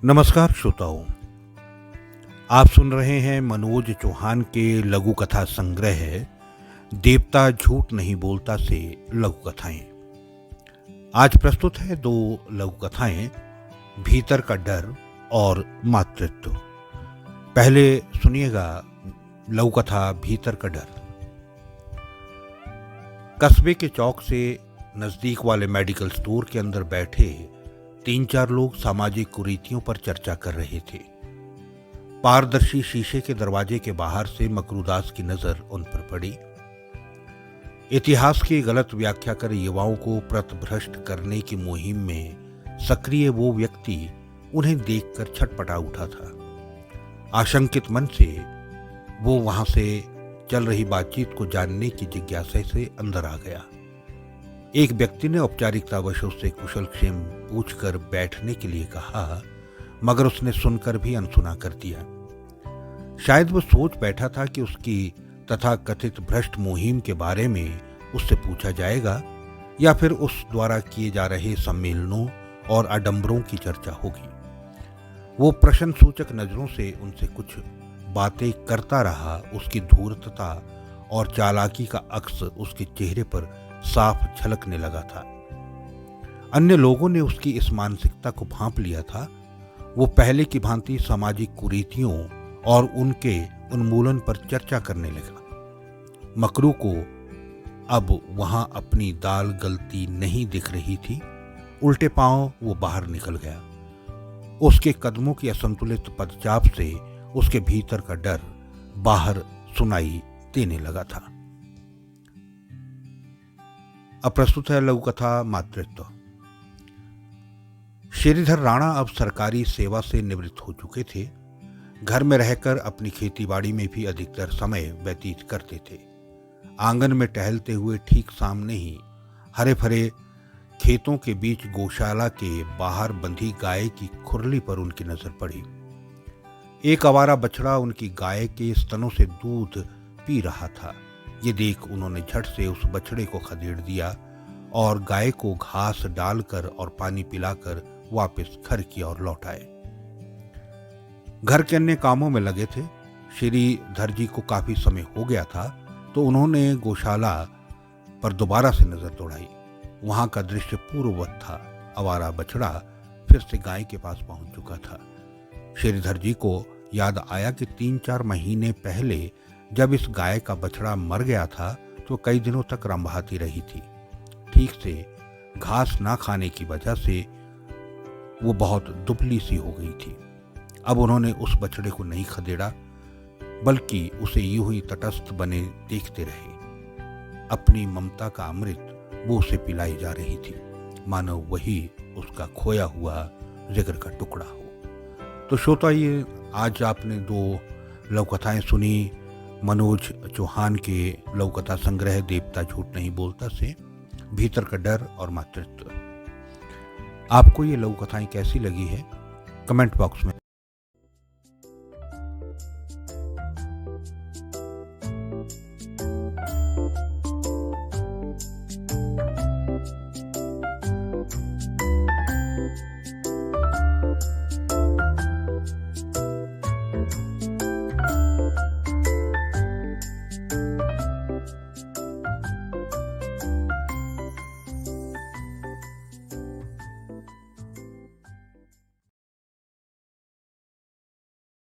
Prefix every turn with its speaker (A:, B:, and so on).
A: नमस्कार श्रोताओं, आप सुन रहे हैं मनोज चौहान के लघु कथा संग्रह देवता झूठ नहीं बोलता से लघु कथाएं। आज प्रस्तुत है दो लघु कथाएं, भीतर का डर और मातृत्व। पहले सुनिएगा लघु कथा भीतर का डर। कस्बे के चौक से नजदीक वाले मेडिकल स्टोर के अंदर बैठे 3-4 लोग सामाजिक कुरीतियों पर चर्चा कर रहे थे। पारदर्शी शीशे के दरवाजे के बाहर से मकरूदास की नजर उन पर पड़ी। इतिहास की गलत व्याख्या कर युवाओं को प्रतभ्रष्ट करने की मुहिम में सक्रिय वो व्यक्ति उन्हें देखकर छटपटा उठा था। आशंकित मन से वो वहां से चल रही बातचीत को जानने की जिज्ञासा से अंदर आ गया। एक व्यक्ति ने औपचारिकतावश से कुशल क्षेम पूछकर बैठने के लिए कहा, मगर उसने सुनकर भी अनसुना कर दिया। शायद वो सोच बैठा था कि उसकी तथाकथित भ्रष्ट मुहिम के बारे में उससे पूछा जाएगा या फिर उस द्वारा किए जा रहे सम्मेलनों और आडंबरों की चर्चा होगी। वो प्रश्न सूचक नजरों से उनसे कुछ बातें करता रहा। उसकी धूर्तता और चालाकी का अक्स उसके चेहरे पर साफ झलकने लगा था। अन्य लोगों ने उसकी इस मानसिकता को भांप लिया था। वो पहले की भांति सामाजिक कुरीतियों और उनके उन्मूलन पर चर्चा करने लगा। मकरू को अब वहां अपनी दाल गलती नहीं दिख रही थी। उल्टे पांव वो बाहर निकल गया। उसके कदमों की असंतुलित पदचाप से उसके भीतर का डर बाहर सुनाई देने लगा था। अब प्रस्तुत है लघु कथा मातृत्व। श्रीधर राणा अब सरकारी सेवा से निवृत्त हो चुके थे। घर में रहकर अपनी खेतीबाड़ी में भी अधिकतर समय व्यतीत करते थे। आंगन में टहलते हुए ठीक सामने ही हरे भरे खेतों के बीच गौशाला के बाहर बंधी गाय की खुरली पर उनकी नजर पड़ी। एक आवारा बछड़ा उनकी गाय के स्तनों से दूध पी रहा था। ये देख उन्होंने झट से उस बछड़े को खदेड़ दिया और गाय को घास डालकर और पानी पिलाकर वापस घर की ओर लौट आए। घर के अन्य कामों में लगे थे। श्रीधर जी को काफी समय हो गया था तो उन्होंने गौशाला पर दोबारा से नजर दौड़ाई। वहां का दृश्य पूर्ववत था। आवारा बछड़ा फिर से गाय के पास पहुंच चुका था। श्रीधर जी को याद आया कि 3-4 महीने पहले जब इस गाय का बछड़ा मर गया था तो कई दिनों तक रंभाती रही थी। ठीक से घास ना खाने की वजह से वो बहुत दुबली सी हो गई थी। अब उन्होंने उस बछड़े को नहीं खदेड़ा बल्कि उसे यूं ही तटस्थ बने देखते रहे। अपनी ममता का अमृत वो उसे पिलाई जा रही थी, मानो वही उसका खोया हुआ जिगर का टुकड़ा हो। तो श्रोता, ये आज आपने 2 लघु कथाएं सुनी मनोज चौहान के लघु कथा संग्रह देवता झूठ नहीं बोलता से, भीतर का डर और मातृत्व। आपको ये लघु कथाएं कैसी लगी है कमेंट बॉक्स में